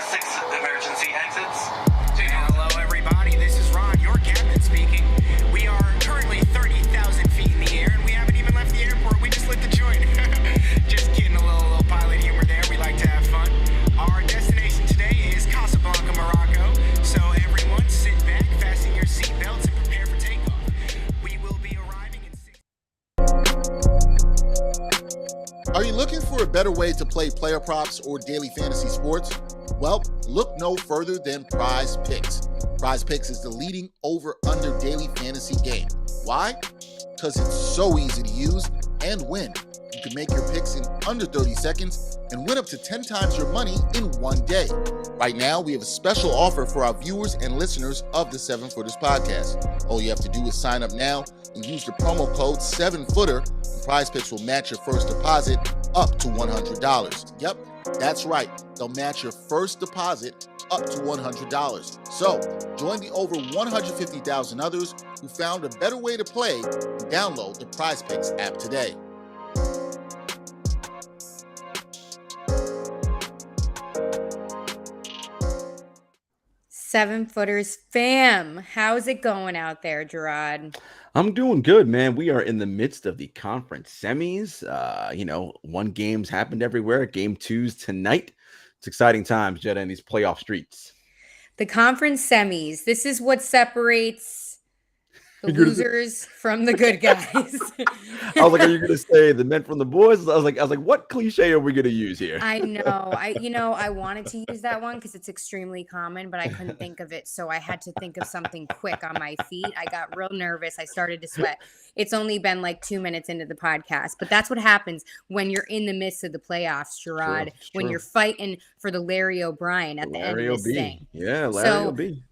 6 emergency exits. Hello, everybody. This is Ron, your captain speaking. We are currently 30,000 feet in the air, and we haven't even left the airport. We just lit the joint. Just kidding, a little pilot humor there. We like to have fun. Our destination today is Casablanca, Morocco. So everyone, sit back, fasten your seatbelts, and prepare for takeoff. We will be arriving in 6. Are you looking for a better way to play player props or daily fantasy sports? Well, look no further than Prize Picks. Prize Picks is the leading over-under daily fantasy game. Why? Because it's so easy to use and win. You can make your picks in under 30 seconds and win up to 10 times your money in one day. Right now, we have a special offer for our viewers and listeners of the 7-Footers podcast. All you have to do is sign up now and use the promo code 7Footer, and Prize Picks will match your first deposit up to $100. Yep, that's right. They'll match your first deposit up to $100. So, join the over 150,000 others who found a better way to play and download the Prize Picks app today. Seven Footers fam, how's it going out there, Jarod? I'm doing good, man. We are in the midst of the conference semis. One game's happened everywhere. Game 2's tonight. It's exciting times, Jenna, in these playoff streets. The conference semis. This is what separates the losers from the good guys. I was like, are you going to say the men from the boys? I was like, what cliche are we going to use here? I know. I wanted to use that one because it's extremely common, but I couldn't think of it. So I had to think of something quick on my feet. I got real nervous. I started to sweat. It's only been like 2 minutes into the podcast, but that's what happens when you're in the midst of the playoffs, Jarod, when you're fighting for the Larry O'Brien at the end of this thing. Yeah, Larry O'B.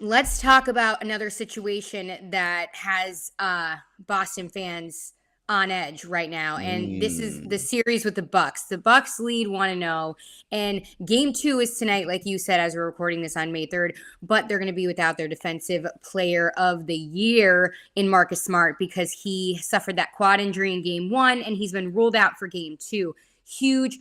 Let's talk about another situation that has Boston fans on edge right now, and this is the series with the Bucks. The Bucks lead 1-0, and Game 2 is tonight, like you said, as we're recording this on May 3rd, but they're going to be without their defensive player of the year in Marcus Smart because he suffered that quad injury in Game 1, and he's been ruled out for Game 2. Huge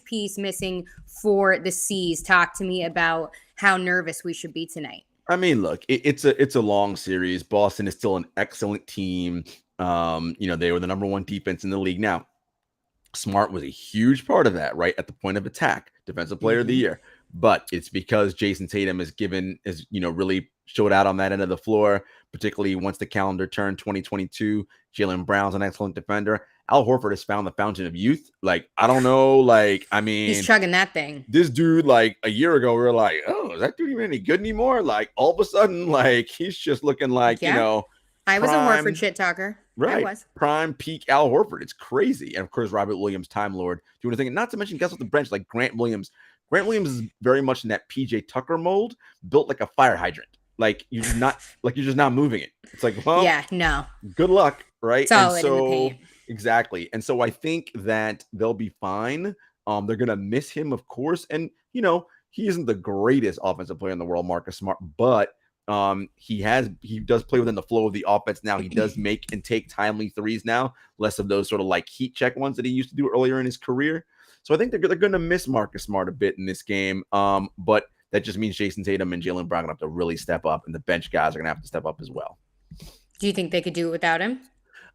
piece missing for the C's. Talk to me about how nervous we should be tonight. I mean, look, it's a long series. Boston is still an excellent team. They were the number 1 defense in the league. Now, Smart was a huge part of that, right? At the point of attack, defensive player of the year. But it's because Jason Tatum has really showed out on that end of the floor, particularly once the calendar turned 2022. Jaylen Brown's an excellent defender. Al Horford has found the fountain of youth. I don't know. He's chugging that thing. This dude, a year ago, we were like, oh, is that dude even any good anymore? All of a sudden, he's just looking I was a Horford shit talker. Right. I was. Prime peak Al Horford. It's crazy. And of course, Robert Williams, Time Lord, doing a thing. And not to mention guys off the bench like Grant Williams. Grant Williams is very much in that PJ Tucker mold, built like a fire hydrant. You're just not moving it. It's no. Good luck, right? Solid in the paint. Exactly. And so I think that they'll be fine. They're going to miss him, of course. And, he isn't the greatest offensive player in the world, Marcus Smart, but he does play within the flow of the offense now. He does make and take timely threes now, less of those sort of heat check ones that he used to do earlier in his career. So I think they're going to miss Marcus Smart a bit in this game. But that just means Jason Tatum and Jaylen Brown are going to have to really step up, and the bench guys are going to have to step up as well. Do you think they could do it without him?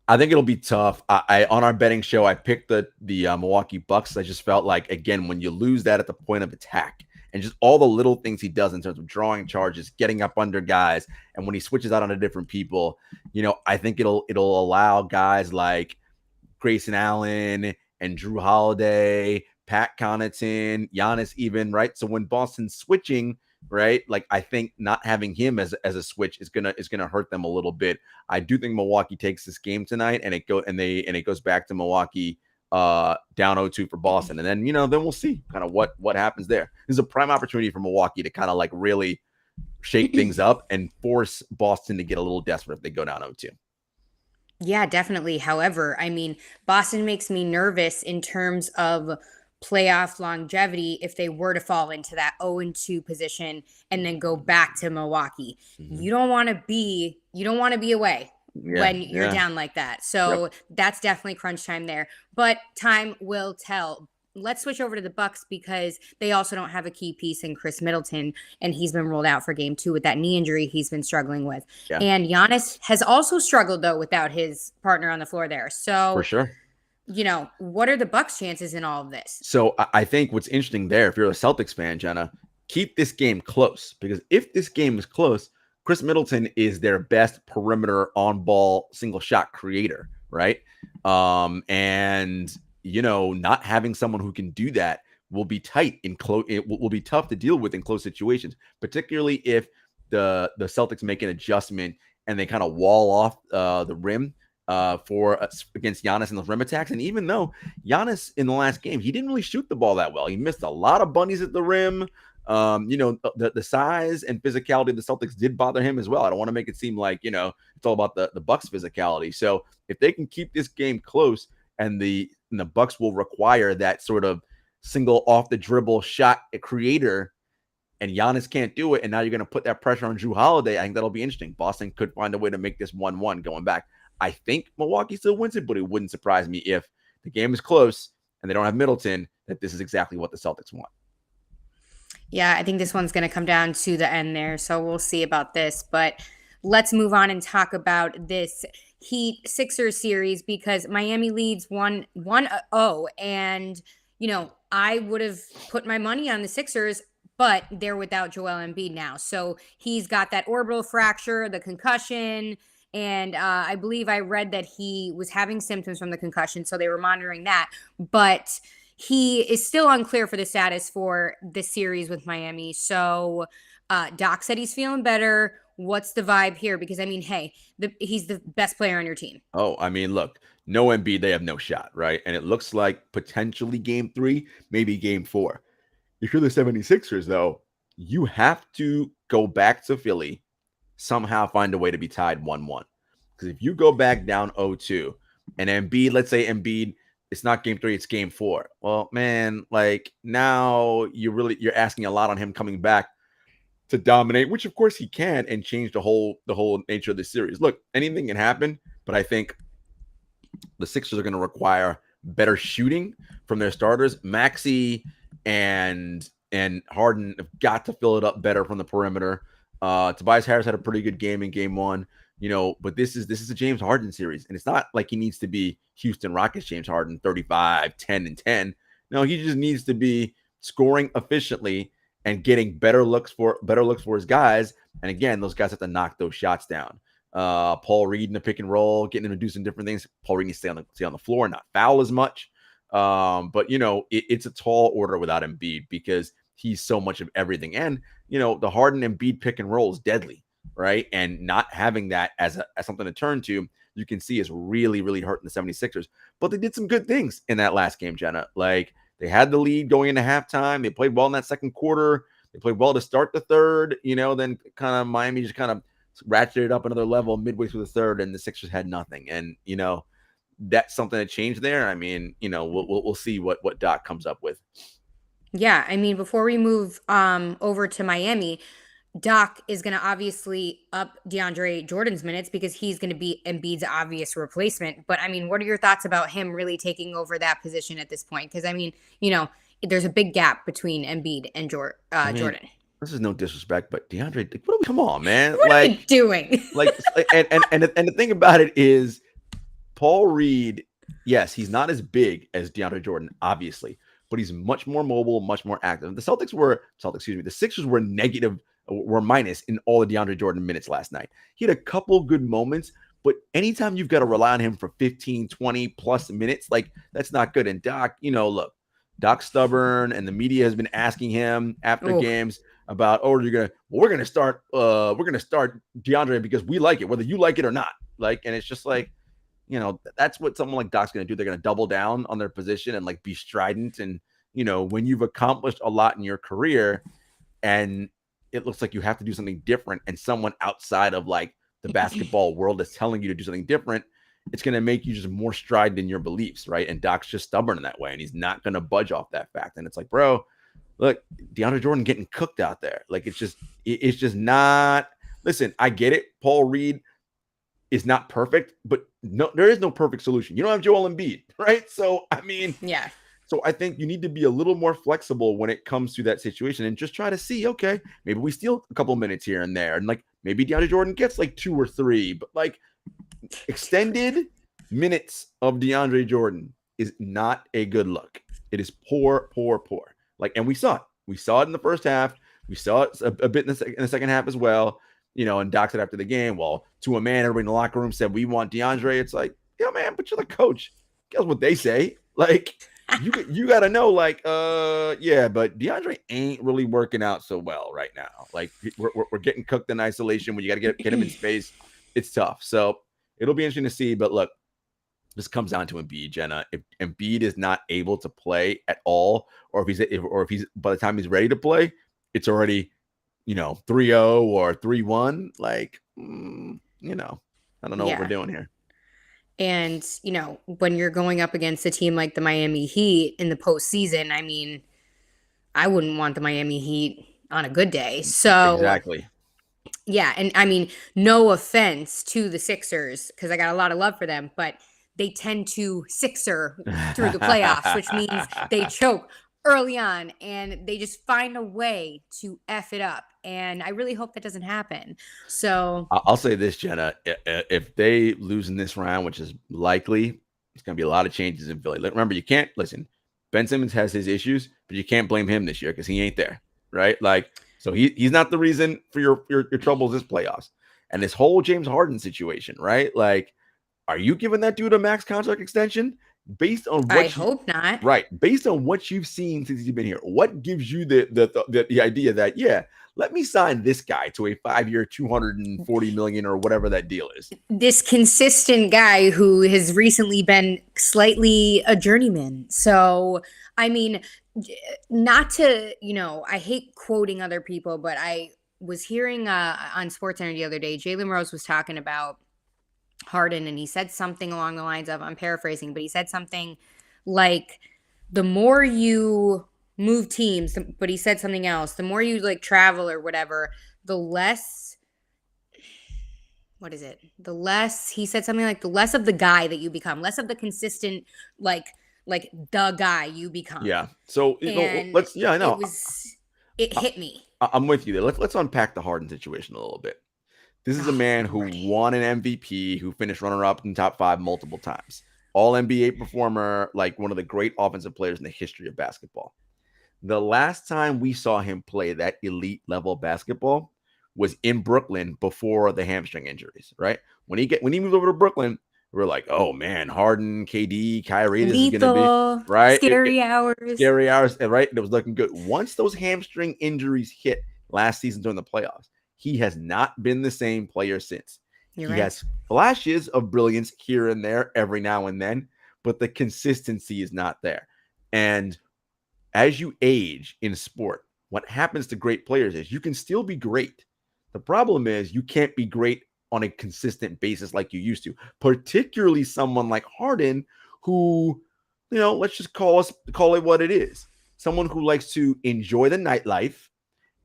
I think it'll be tough. I on our betting show, I picked the Milwaukee Bucks. I just felt like, again, when you lose that at the point of attack and just all the little things he does in terms of drawing charges, getting up under guys, and when he switches out onto different people, I think it'll allow guys like Grayson Allen and Drew Holiday, Pat Connaughton, Giannis even, right? So when Boston's switching, right, I think not having him as a switch is gonna hurt them a little bit. I do think Milwaukee takes this game tonight, and it goes back to Milwaukee down 0-2 for Boston, and then then we'll see kind of what happens there. This is a prime opportunity for Milwaukee to kind of really shake things up and force Boston to get a little desperate if they go down 0-2. Yeah, definitely. However, I mean, Boston makes me nervous in terms of playoff longevity if they were to fall into that 0-2 position and then go back to Milwaukee. You don't want to be away when you're down like that. So that's definitely crunch time there. But time will tell. let's switch over to the Bucks because they also don't have a key piece in Chris Middleton, and he's been ruled out for game 2 with that knee injury he's been struggling with. Yeah. And Giannis has also struggled, though, without his partner on the floor there. So, For sure. What are the Bucks' chances in all of this? So I think what's interesting there, if you're a Celtics fan, Jenna, keep this game close, because if this game is close, Chris Middleton is their best perimeter on-ball single shot creator, right? And not having someone who can do that will be tight in close. It will be tough to deal with in close situations, particularly if the Celtics make an adjustment and they kind of wall off the rim against Giannis in those rim attacks. And even though Giannis in the last game, he didn't really shoot the ball that well. He missed a lot of bunnies at the rim. The size and physicality of the Celtics did bother him as well. I don't want to make it seem like, it's all about the Bucks physicality. So if they can keep this game close, and the Bucks will require that sort of single off the dribble shot creator, and Giannis can't do it, and now you're going to put that pressure on Jrue Holiday, I think that'll be interesting. Boston could find a way to make this 1-1 going back. I think Milwaukee still wins it, but it wouldn't surprise me if the game is close and they don't have Middleton, that this is exactly what the Celtics want. Yeah, I think this one's going to come down to the end there, so we'll see about this. But let's move on and talk about this Heat Sixers series, because Miami leads 1-0, and I would have put my money on the Sixers, but they're without Joel Embiid now. So he's got that orbital fracture, the concussion, and I believe I read that he was having symptoms from the concussion, so they were monitoring that. But he is still unclear for the status for this series with Miami. So Doc said he's feeling better. What's the vibe here? Because, he's the best player on your team. Oh, look, no Embiid, they have no shot, right? And it looks like potentially game 3, maybe game 4. If you're the 76ers, though, you have to go back to Philly, somehow find a way to be tied 1-1. Because if you go back down 0-2, and Embiid, let's say Embiid, it's not game 3, it's game 4. Well, man, now you're asking a lot on him coming back to dominate, which of course he can, and change the whole nature of the series. Look, anything can happen, but I think the Sixers are going to require better shooting from their starters. Maxey and Harden have got to fill it up better from the perimeter. Tobias Harris had a pretty good game in game 1, but this is a James Harden series, and it's not like he needs to be Houston Rockets James Harden 35, 10, and 10. No, he just needs to be scoring efficiently and getting better looks for his guys. And again, those guys have to knock those shots down. Paul Reed in the pick and roll, getting him to do some different things. Paul Reed needs to stay on the floor, not foul as much. But it's a tall order without Embiid, because he's so much of everything. And the Harden Embiid pick and roll is deadly, right? And not having that as something to turn to, you can see is really, really hurting the 76ers. But they did some good things in that last game, Jenna. They had the lead going into halftime. They played well in that second quarter. They played well to start the third. Then kind of Miami just kind of ratcheted up another level midway through the third, and the Sixers had nothing. And that's something that changed there. We'll see what Doc comes up with. Yeah, before we move over to Miami, Doc is going to obviously up DeAndre Jordan's minutes because he's going to be Embiid's obvious replacement. But, what are your thoughts about him really taking over that position at this point? Because, there's a big gap between Embiid and Jordan. This is no disrespect, but DeAndre, come on, man. What are you doing? and the thing about it is, Paul Reed, yes, he's not as big as DeAndre Jordan, obviously, but he's much more mobile, much more active. The Sixers were minus in all of DeAndre Jordan minutes last night. He had a couple good moments, but anytime you've got to rely on him for 15, 20 plus minutes, that's not good. And Doc, look, Doc's stubborn, and the media has been asking him after games about, we're gonna start DeAndre because we like it, whether you like it or not. And it's just that's what someone like Doc's gonna do. They're gonna double down on their position and be strident. And when you've accomplished a lot in your career, and it looks like you have to do something different, and someone outside of the basketball world is telling you to do something different, it's going to make you just more strident in your beliefs, right? And Doc's just stubborn in that way, and he's not going to budge off that fact. And it's bro, look, DeAndre Jordan getting cooked out there. It's just not. Listen, I get it. Paul Reed is not perfect, but no, there is no perfect solution. You don't have Joel Embiid, right? So, yeah. So I think you need to be a little more flexible when it comes to that situation and just try to see, okay, maybe we steal a couple minutes here and there. And like maybe DeAndre Jordan gets like 2 or 3, but like extended minutes of DeAndre Jordan is not a good look. It is poor. Like, and we saw it. We saw it in the first half. We saw it a bit in the second half as well. And Doc said after the game, well, to a man, everybody in the locker room said, we want DeAndre. It's like, yeah, man, but you're the coach. Guess what they say? Like, you got to know, like, yeah, but DeAndre ain't really working out so well right now. Like, we're getting cooked in isolation when you got to get him in space. It's tough. So it'll be interesting to see. But look, this comes down to Embiid, Jenna. If Embiid is not able to play at all, or if he's by the time he's ready to play, it's already 3-0 or 3-1. Like, I don't know what we're doing here. And, when you're going up against a team like the Miami Heat in the postseason, I mean, I wouldn't want the Miami Heat on a good day. So exactly. Yeah. And I mean, no offense to the Sixers, because I got a lot of love for them, but they tend to Sixer through the playoffs, which means they choke early on and they just find a way to F it up. And I really hope that doesn't happen. So I'll say this, Jenna, if they lose in this round, which is likely, it's going to be a lot of changes in Philly. Remember, you can't listen. Ben Simmons has his issues, but you can't blame him this year because he ain't there, right? Like, so he's not the reason for your troubles this playoffs. And this whole James Harden situation, right? Like, are you giving that dude a max contract extension? Based on what I hope not. Right. Based on what you've seen since you've been here, what gives you the idea that, yeah, let me sign this guy to a 5-year, $240 million or whatever that deal is? This consistent guy who has recently been slightly a journeyman. So, I mean, not to, I hate quoting other people, but I was hearing on SportsCenter the other day, Jalen Rose was talking about Harden, and he said something along the lines of, I'm paraphrasing, but he said something like, the more you move teams, but he said something else, the more you like travel or whatever, the less, what is it? The less, he said something like, the less of the guy that you become, less of the consistent, like the guy you become. Yeah. So I know. It hit me. I'm with you there. Let's unpack the Harden situation a little bit. This is a man who won an MVP, who finished runner-up in top 5 multiple times. All-NBA performer, like one of the great offensive players in the history of basketball. The last time we saw him play that elite level basketball was in Brooklyn before the hamstring injuries, right? When he moved over to Brooklyn, we were like, oh man, Harden, KD, Kyrie, this is going to be right. Scary hours, right? It was looking good. Once those hamstring injuries hit last season during the playoffs, he has not been the same player since. He has flashes of brilliance here and there every now and then, but the consistency is not there. And as you age in sport, what happens to great players is you can still be great. The problem is you can't be great on a consistent basis like you used to, particularly someone like Harden, who, let's just call it what it is. Someone who likes to enjoy the nightlife,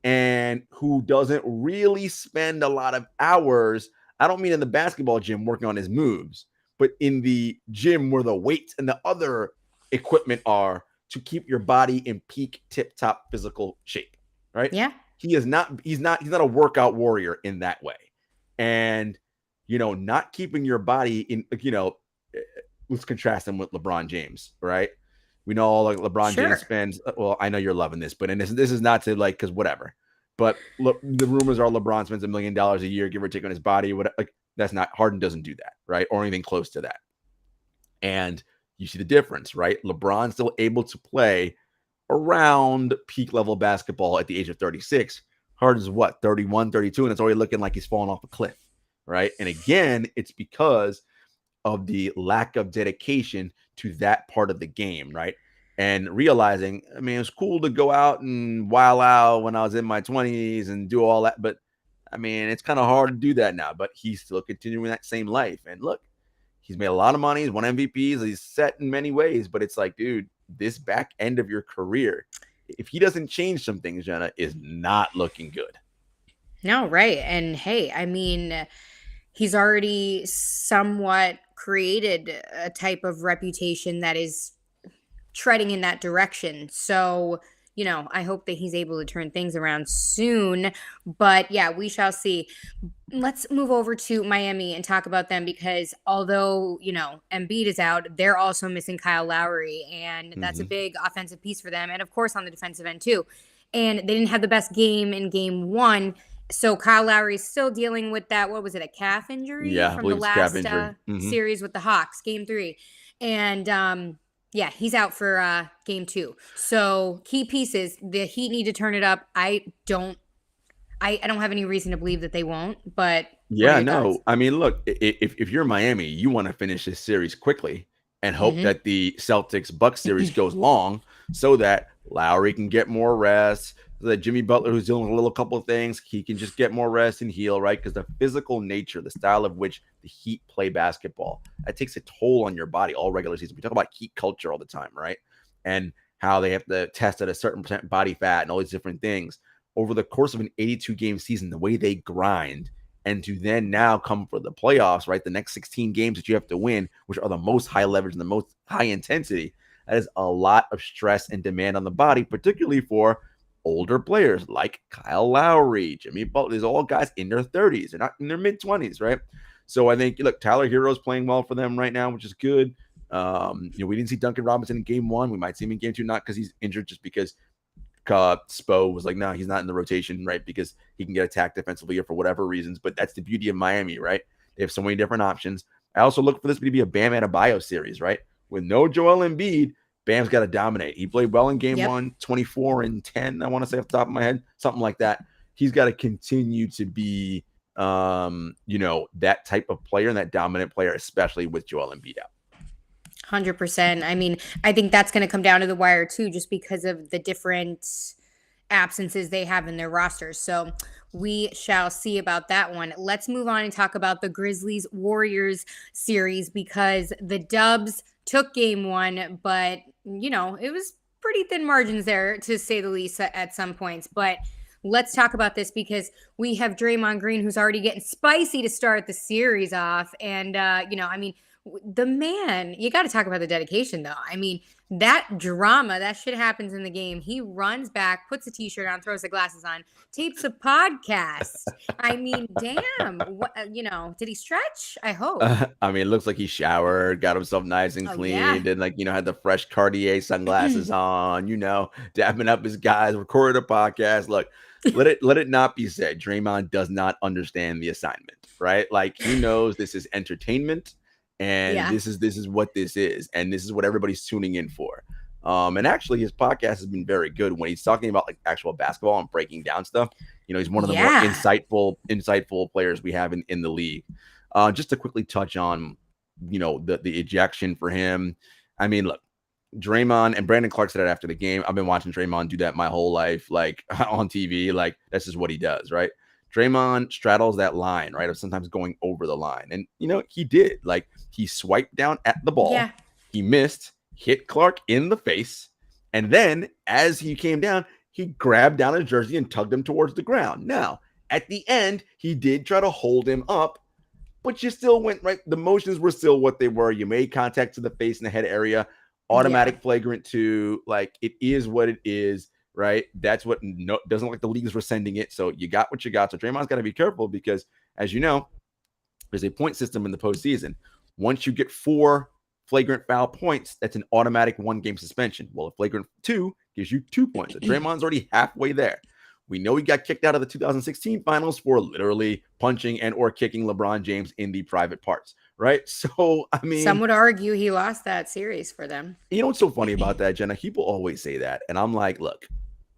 and who doesn't really spend a lot of hours, I don't mean in the basketball gym working on his moves, but in the gym where the weights and the other equipment are to keep your body in peak tip-top physical shape, right? Yeah. He's not a workout warrior in that way. And, not keeping your body in, let's contrast him with LeBron James, right? We know all like LeBron James spends. Well, I know you're loving this, but this is not to like, because whatever. But look, the rumors are LeBron spends $1 million a year, give or take, on his body. Like, that's not, Harden doesn't do that, right? Or anything close to that. And you see the difference, right? LeBron's still able to play around peak level basketball at the age of 36. Harden's what, 31, 32, and it's already looking like he's falling off a cliff, right? And again, it's because of the lack of dedication to that part of the game, right? And realizing, I mean, it's cool to go out and wild out when I was in my 20s and do all that, but I mean, it's kind of hard to do that now, but he's still continuing that same life. And look, he's made a lot of money. He's won MVPs. He's set in many ways, but it's like, dude, this back end of your career, if he doesn't change some things, Jenna, is not looking good. No, right. And hey, I mean, he's already somewhat created a type of reputation that is treading in that direction. So, I hope that he's able to turn things around soon. But yeah, we shall see. Let's move over to Miami and talk about them because although, Embiid is out, they're also missing Kyle Lowry, and that's a big offensive piece for them. And of course, on the defensive end too. And they didn't have the best game in game one. So Kyle Lowry is still dealing with that. What was it? A calf injury from the last series with the Hawks, game 3. And, yeah, he's out for game 2. So key pieces, the Heat need to turn it up. I don't have any reason to believe that they won't, but yeah, no. I mean, look, if you're Miami, you want to finish this series quickly and hope that the Celtics Bucks series goes long so that Lowry can get more rest, so that Jimmy Butler, who's dealing with a little couple of things, he can just get more rest and heal, right? Because the physical nature, the style of which the Heat play basketball, that takes a toll on your body all regular season. We talk about Heat culture all the time, right? And how they have to test at a certain percent body fat and all these different things. Over the course of an 82-game season, the way they grind, and to then now come for the playoffs, right? The next 16 games that you have to win, which are the most high leverage and the most high intensity, that is a lot of stress and demand on the body, particularly for older players like Kyle Lowry, Jimmy Butler. These are all guys in their 30s. They're not in their mid-20s, right? So I think, look, Tyler Hero's playing well for them right now, which is good. We didn't see Duncan Robinson in game 1. We might see him in game 2, not because he's injured, just because Spo was like, no, he's not in the rotation, right? Because he can get attacked defensively or for whatever reasons. But that's the beauty of Miami, right? They have so many different options. I also look for this to be a Bam Adebayo series, right? With no Joel Embiid, Bam's got to dominate. He played well in game 1, 24 and 10, I want to say off the top of my head, something like that. He's got to continue to be, that type of player and that dominant player, especially with Joel Embiid out. 100%. I mean, I think that's going to come down to the wire too, just because of the different absences they have in their rosters. So we shall see about that one. Let's move on and talk about the Grizzlies Warriors series, because the Dubs took game 1, but it was pretty thin margins there, to say the least, at some points. But let's talk about this because we have Draymond Green, who's already getting spicy to start the series off. And, the man, you got to talk about the dedication, though. I mean, that drama, that shit happens in the game. He runs back, puts a t-shirt on, throws the glasses on, tapes a podcast. I mean, damn. What, did he stretch? I hope. It looks like he showered, got himself nice and cleaned, and had the fresh Cartier sunglasses on, dapping up his guys, recorded a podcast. Look, let it not be said, Draymond does not understand the assignment, right? Like, he knows this is entertainment. And this is what this is. And this is what everybody's tuning in for. And actually, his podcast has been very good when he's talking about like actual basketball and breaking down stuff. He's one of the more insightful players we have in the league. Just to quickly touch on, the ejection for him. I mean, look, Draymond, and Brandon Clark said it after the game. I've been watching Draymond do that my whole life, like on TV. Like, this is what he does, right? Draymond straddles that line, right, of sometimes going over the line. And, he did. Like, he swiped down at the ball. Yeah. He missed, hit Clark in the face. And then, as he came down, he grabbed down his jersey and tugged him towards the ground. Now, at the end, he did try to hold him up, but you still went, right? The motions were still what they were. You made contact to the face and the head area. Automatic flagrant 2. Like, it is what it is. Right. That's what doesn't look like the leagues were sending it. So you got what you got. So Draymond's got to be careful because, as you know, there's a point system in the postseason. Once you get 4 flagrant foul points, that's an automatic 1-game suspension. Well, a flagrant 2 gives you 2 points. So Draymond's already halfway there. We know he got kicked out of the 2016 finals for literally punching and or kicking LeBron James in the private parts. Right. So, I mean, some would argue he lost that series for them. You know what's so funny about that, Jenna? People always say that. And I'm like, look,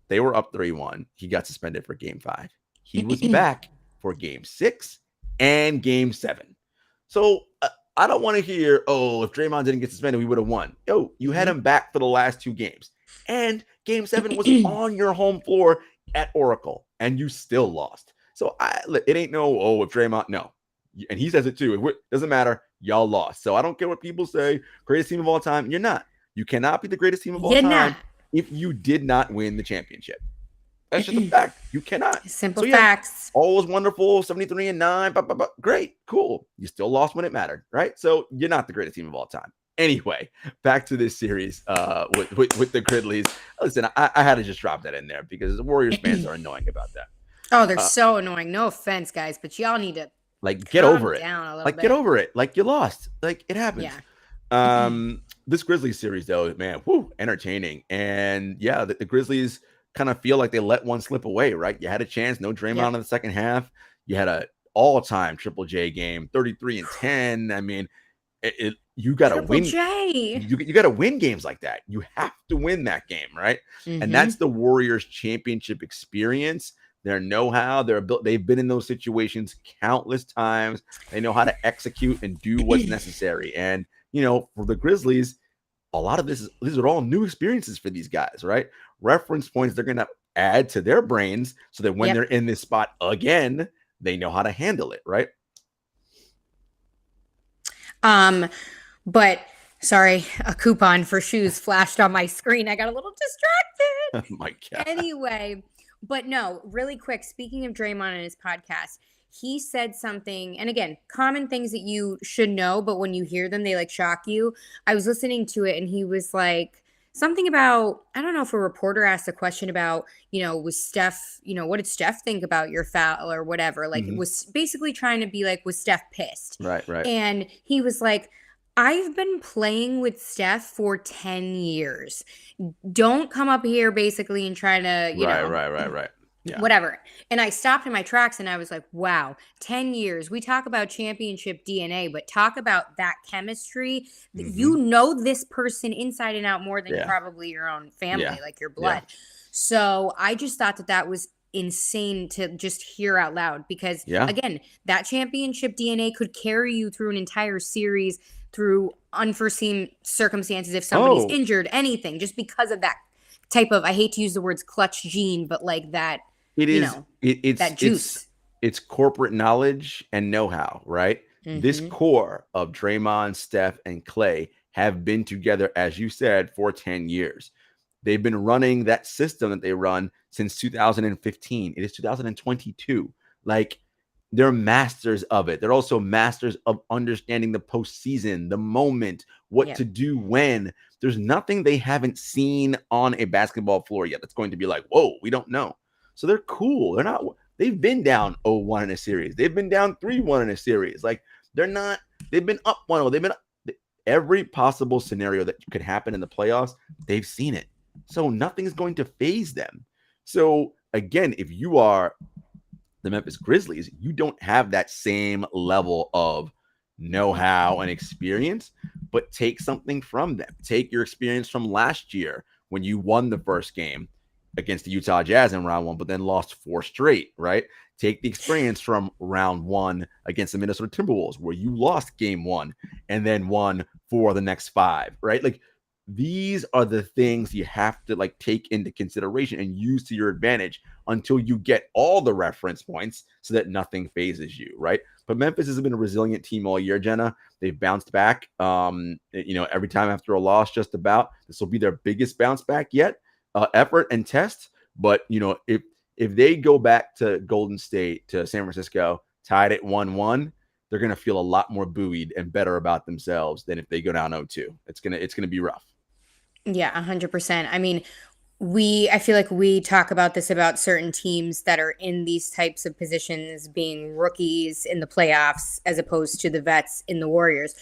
they were up 3-1. He got suspended for game 5. He was back for game 6 and game 7. So I don't want to hear, if Draymond didn't get suspended, we would have won. You had him back for the last 2 games. And game 7 was on your home floor at Oracle, and you still lost. So it ain't if Draymond, no. And he says it too. It doesn't matter. Y'all lost. So I don't care what people say. Greatest team of all time. You're not. You cannot be the greatest team of all time if you did not win the championship. That's just a fact. You cannot. Simple facts. All was wonderful. 73-9. Great. Cool. You still lost when it mattered, right? So you're not the greatest team of all time. Anyway, back to this series with the Grizzlies. Listen, I had to just drop that in there because the Warriors fans are annoying about that. Oh, they're so annoying. No offense, guys, but y'all need to get over it. Down a little bit. Get over it. Like, you lost. Like, it happens. Yeah. This Grizzlies series, though, man, entertaining. And yeah, the Grizzlies kind of feel like they let one slip away, right? You had a chance, no Draymond in the second half. You had a all-time Triple J game, 33-10. I mean, you got to win. You got to win games like that. You have to win that game, right? And that's the Warriors championship experience. Their know-how, they've been in those situations countless times. They know how to execute and do what's necessary. And, for the Grizzlies, a lot of these are all new experiences for these guys, right? Reference points they're going to add to their brains so that when they're in this spot again, they know how to handle it, right? But sorry, a coupon for shoes flashed on my screen. I got a little distracted. Oh my God. Anyway, but no, really quick. Speaking of Draymond and his podcast, he said something, and again, common things that you should know, but when you hear them, they shock you. I was listening to it and he was like something about, I don't know if a reporter asked a question about, was Steph, what did Steph think about your foul or whatever? Was basically trying to be like, was Steph pissed? Right. And he was like, I've been playing with Steph for 10 years. Don't come up here basically and try to, Right. Yeah. Whatever. And I stopped in my tracks and I was like, wow, 10 years. We talk about championship DNA, but talk about that chemistry. You know this person inside and out more than probably your own family, like your blood. Yeah. So I just thought that was insane to just hear out loud because, again, that championship DNA could carry you through an entire series through unforeseen circumstances if somebody's injured, anything, just because of that type of, I hate to use the words clutch gene, but like that. It's that juice. It's corporate knowledge and know-how, right? This core of Draymond, Steph, and Clay have been together, as you said, for 10 years. They've been running that system that they run since 2015. It is 2022. They're masters of it. They're also masters of understanding the postseason, the moment, what to do when. There's nothing they haven't seen on a basketball floor yet that's going to be like, whoa, we don't know. So they're cool. They've been down 0-1 in a series. They've been down 3-1 in a series. They've been up 1-0. Every possible scenario that could happen in the playoffs, they've seen it. So nothing's going to phase them. So again, if you are the Memphis Grizzlies, you don't have that same level of know-how and experience, but take something from them. Take your experience from last year when you won the first game against the Utah Jazz in round one, but then lost 4 straight, right? Take the experience from round 1 against the Minnesota Timberwolves, where you lost game 1 and then won 4 of the next 5, right? These are the things you have to take into consideration and use to your advantage until you get all the reference points so that nothing phases you, right? But Memphis has been a resilient team all year, Jenna. They've bounced back, every time after a loss, just about. This will be their biggest bounce back yet, effort and test. But, if they go back to Golden State, to San Francisco, tied at 1-1, they're going to feel a lot more buoyed and better about themselves than if they go down 0-2. It's going to be rough. Yeah, 100%. I mean, I feel like we talk about this about certain teams that are in these types of positions being rookies in the playoffs as opposed to the vets in the Warriors.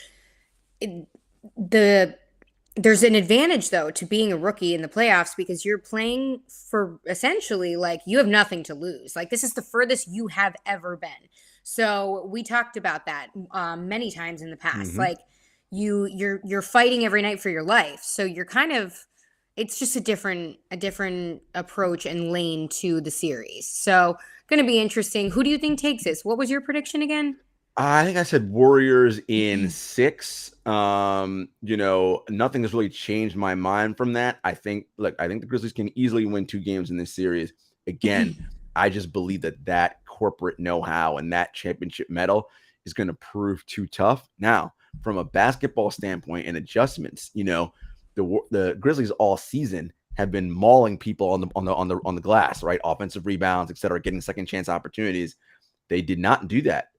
There's an advantage, though, to being a rookie in the playoffs because you're playing for essentially you have nothing to lose. This is the furthest you have ever been. So we talked about that many times in the past. You're fighting every night for your life. So you're it's just a different approach and lane to the series. So going to be interesting. Who do you think takes this? What was your prediction again? I think I said Warriors in 6. Nothing has really changed my mind from that. I think the Grizzlies can easily win 2 games in this series. Again, I just believe that corporate know-how and that championship medal is going to prove too tough. Now, from a basketball standpoint and adjustments, the Grizzlies all season have been mauling people on the glass, right? Offensive rebounds, etc., getting second chance opportunities. They did not do that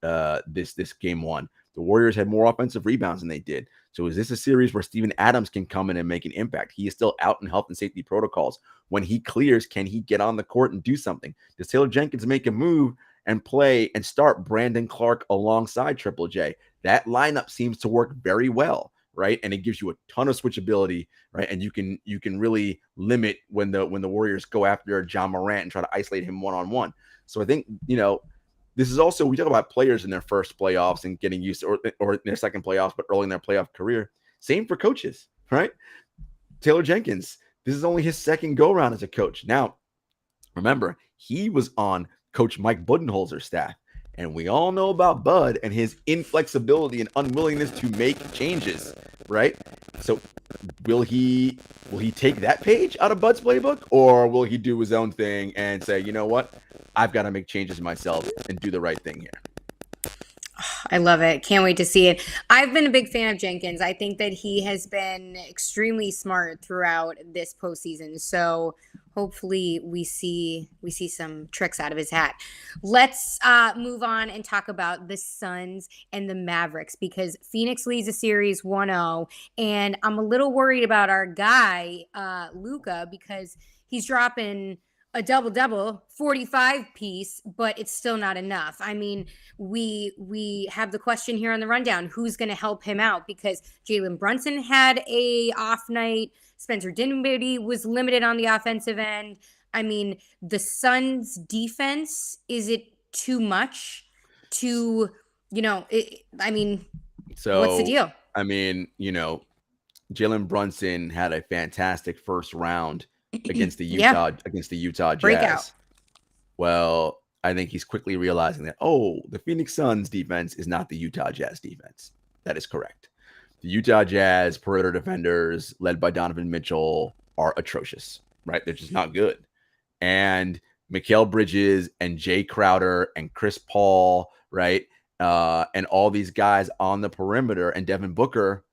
this game 1. The Warriors had more offensive rebounds than they did. So is this a series where Steven Adams can come in and make an impact? He is still out in health and safety protocols. When he clears, can he get on the court and do something? Does Taylor Jenkins make a move and play and start Brandon Clark alongside Triple J? That lineup seems to work very well, right? And it gives you a ton of switchability, right? And you can really limit when the Warriors go after John Morant and try to isolate him one-on-one. So I think, this is also, we talk about players in their first playoffs and getting used to, or in their second playoffs, but early in their playoff career. Same for coaches, right? Taylor Jenkins, this is only his second go-around as a coach. Now, remember, he was on Coach Mike Budenholzer's staff, and we all know about Bud and his inflexibility and unwillingness to make changes, right? So will he take that page out of Bud's playbook, or will he do his own thing and say, you know what? I've got to make changes myself and do the right thing here. I love it. Can't wait to see it. I've been a big fan of Jenkins. I think that he has been extremely smart throughout this postseason. So hopefully we see some tricks out of his hat. Let's move on and talk about the Suns and the Mavericks, because Phoenix leads the series 1-0, and I'm a little worried about our guy Luka, because he's dropping a double-double, 45-piece, but it's still not enough. I mean, we have the question here on the rundown, who's going to help him out? Because Jalen Brunson had a off night. Spencer Dinwiddie was limited on the offensive end. I mean, the Suns' defense, is it too much to, so what's the deal? I mean, Jalen Brunson had a fantastic first round against the Utah Jazz. Breakout. Well, I think he's quickly realizing that, the Phoenix Suns defense is not the Utah Jazz defense. That is correct. The Utah Jazz perimeter defenders, led by Donovan Mitchell, are atrocious, right? They're just not good. And Mikal Bridges and Jay Crowder and Chris Paul, right? And all these guys on the perimeter, and Devin Booker,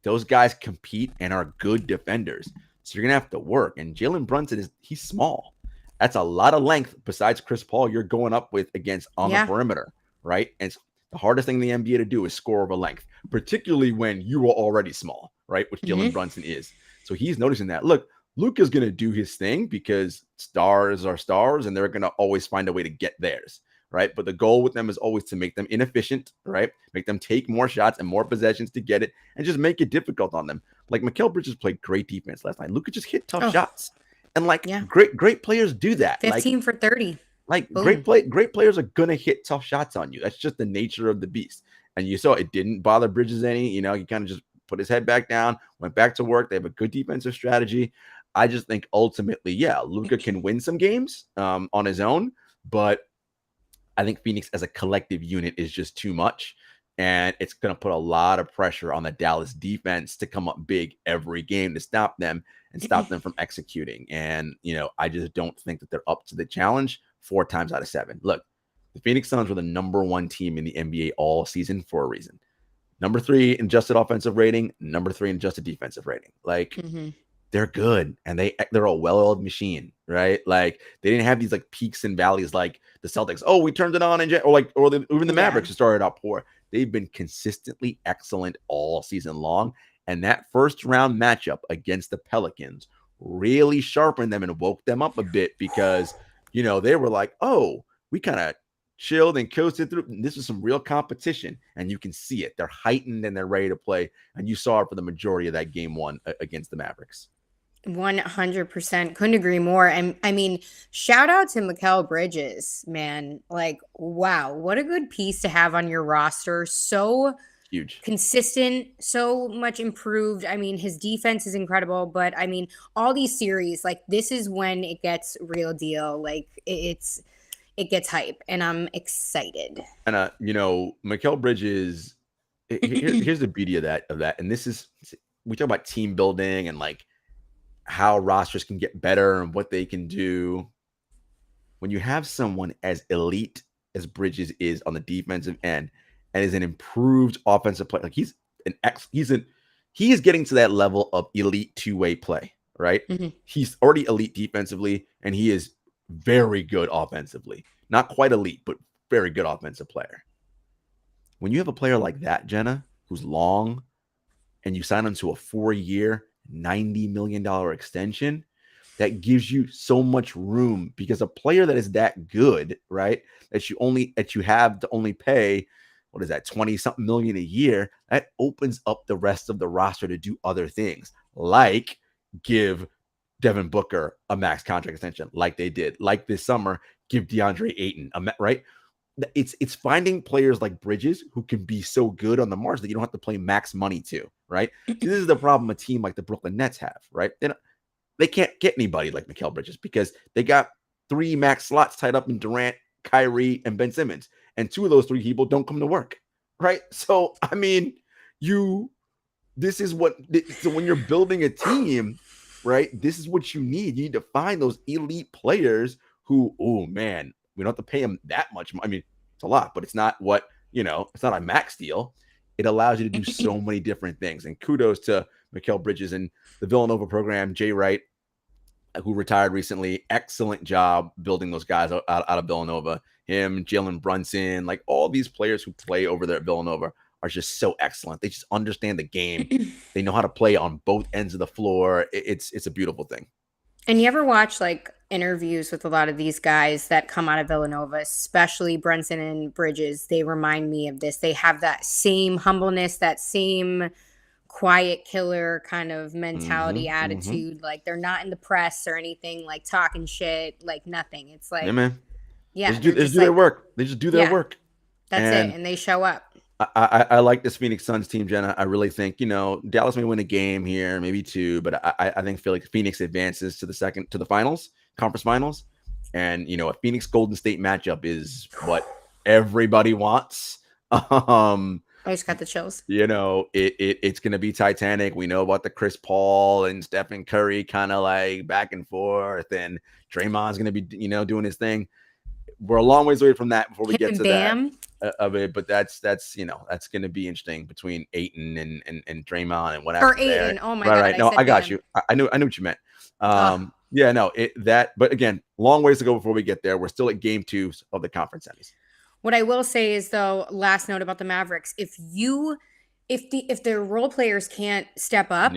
those guys compete and are good defenders. So you're going to have to work. And Jalen Brunson, he's small. That's a lot of length besides Chris Paul you're going up with against on the perimeter, right? And it's the hardest thing in the NBA to do is score over length, particularly when you are already small, right? Which Jalen Brunson is. So he's noticing that. Look, Luka's going to do his thing because stars are stars and they're going to always find a way to get theirs, right? But the goal with them is always to make them inefficient, right? Make them take more shots and more possessions to get it and just make it difficult on them. Like Mikal Bridges played great defense last night. Luka just hit tough shots. And great players do that. 15 for 30. Boom. Great players are going to hit tough shots on you. That's just the nature of the beast. And you saw it didn't bother Bridges any. He kind of just put his head back down, went back to work. They have a good defensive strategy. I just think ultimately, Luka can win some games on his own, but I think Phoenix as a collective unit is just too much. And it's going to put a lot of pressure on the Dallas defense to come up big every game to stop them and stop them from executing. And, I just don't think that they're up to the challenge 4 times out of 7. Look, the Phoenix Suns were the number 1 team in the NBA all season for a reason. Number 3 in adjusted offensive rating, number 3 in adjusted defensive rating. They're good, and they're a well-oiled machine, right? They didn't have these peaks and valleys like the Celtics. Oh, we turned it on, even the Mavericks who started out poor. They've been consistently excellent all season long, and that first round matchup against the Pelicans really sharpened them and woke them up a bit because they were like, we kind of chilled and coasted through. This is some real competition, and you can see it. They're heightened and they're ready to play, and you saw it for the majority of that game 1 against the Mavericks. 100%. Couldn't agree more. And I mean, shout out to Mikal Bridges, man. Wow, what a good piece to have on your roster. So huge, consistent, so much improved. I mean, his defense is incredible, but I mean, all these series, this is when it gets real deal. It gets hype, and I'm excited. And Mikal Bridges, here's the beauty of that. And this is, we talk about team building and how rosters can get better and what they can do. When you have someone as elite as Bridges is on the defensive end and is an improved offensive player, he is getting to that level of elite 2-way play, right? He's already elite defensively, and he is very good offensively. Not quite elite, but very good offensive player. when you have a player like that, Jenna, who's long, and you sign him to a 4-year, $90 million extension, that gives you so much room, because a player that is that good, right, that you have to only pay, what is that, 20 something million a year, that opens up the rest of the roster to do other things, like give Devin Booker a max contract extension, like they did, like this summer, give DeAndre Ayton right. It's finding players like Bridges who can be so good on the margin that you don't have to play max money to, right? See, this is the problem a team like the Brooklyn Nets have, right? They can't get anybody like Mikal Bridges because they got 3 max slots tied up in Durant, Kyrie, and Ben Simmons. And 2 of those 3 people don't come to work, right? So, I mean, so when you're building a team, right, this is what you need. You need to find those elite players who, oh man, we don't have to pay them that much. I mean, it's a lot, but it's not it's not a max deal. It allows you to do so many different things. And kudos to Mikal Bridges and the Villanova program, Jay Wright, who retired recently. Excellent job building those guys out of Villanova. Him, Jalen Brunson, like all these players who play over there at Villanova are just so excellent. They just understand the game. They know how to play on both ends of the floor. It's a beautiful thing. And you ever watch like interviews with a lot of these guys that come out of Villanova, especially Brunson and Bridges? They remind me of this. They have that same humbleness, that same quiet killer kind of mentality, attitude. Like they're not in the press or anything, like talking shit, like nothing. It's like, yeah, man. Yeah, they just do their work. They just do their work. That's it. And they show up. I like this Phoenix Suns team, Jenna. I really think, Dallas may win a game here, maybe 2, but I feel like Phoenix advances to the finals, conference finals. And, a Phoenix Golden State matchup is what everybody wants. I just got the chills. It's going to be Titanic. We know about the Chris Paul and Stephen Curry kind of like back and forth, and Draymond's going to be, doing his thing. We're a long ways away from that before we get to that of it, but that's going to be interesting between Ayton and Draymond and whatever. Or Ayton, oh my God! Right. No, I got you. I knew what you meant. Yeah, no, but again, long ways to go before we get there. We're still at game 2 of the conference semis. What I will say is, though, last note about the Mavericks: if the role players can't step up,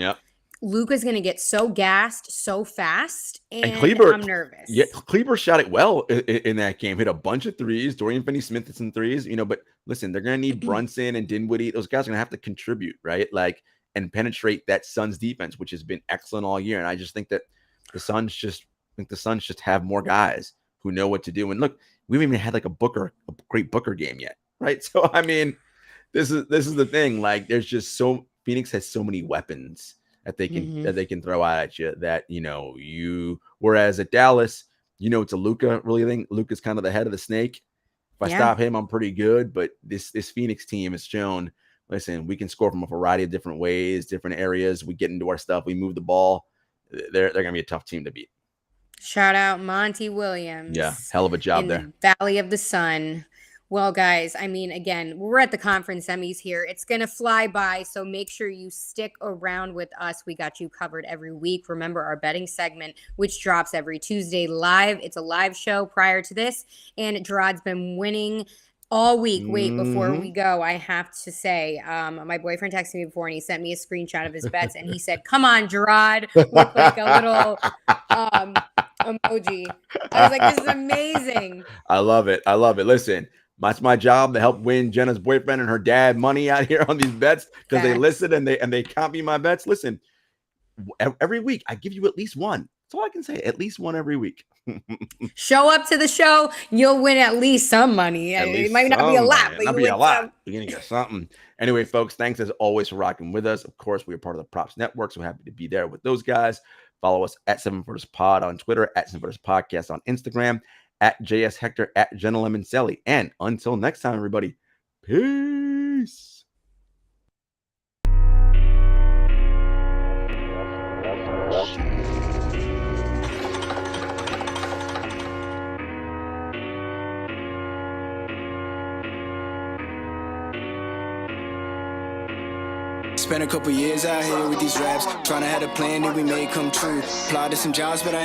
Luka's going to get so gassed so fast, and Kleber, I'm nervous. Yeah, Kleber shot it well in that game. Hit a bunch of threes. Dorian Finney-Smith hit some threes. But listen, they're going to need Brunson and Dinwiddie. Those guys are going to have to contribute, right? Like, and penetrate that Suns defense, which has been excellent all year. And I just think that the Suns just have more guys who know what to do. And look, we haven't even had like a great Booker game yet, right? So I mean, this is the thing. Like, there's just Phoenix has so many weapons that they can throw out at you that, whereas at Dallas, it's a Luka really thing. Luka's kind of the head of the snake. If I stop him, I'm pretty good. But this Phoenix team has shown, listen, we can score from a variety of different ways, different areas. We get into our stuff. We move the ball. They're going to be a tough team to beat. Shout out Monty Williams. Yeah, hell of a job there. The Valley of the Sun. Well, guys, I mean, again, we're at the conference semis here. It's going to fly by, so make sure you stick around with us. We got you covered every week. Remember our betting segment, which drops every Tuesday live. It's a live show prior to this, and Jarod's been winning all week. Wait, before we go, I have to say, my boyfriend texted me before, and he sent me a screenshot of his bets, and he said, "Come on, Jarod," with like a little emoji. I was like, "This is amazing." I love it. Listen, that's my job to help win Jenna's boyfriend and her dad money out here on these bets, because they listen and they copy my bets. Listen, every week I give you at least one. That's all I can say. At least one every week. Show up to the show, you'll win at least some money. It might not be a lot, but you'll win some. You're gonna get something. Anyway, folks, thanks as always for rocking with us. Of course, we are part of the Props Network, so happy to be there with those guys. Follow us at 7FootersPod on Twitter, at 7FootersPodcast on Instagram, at JS Hector, at Jenna Lemoncelli. And until next time, everybody, peace. Spent a couple years out here with these raps, trying to have a plan that we made come true. Applied to some jobs, but I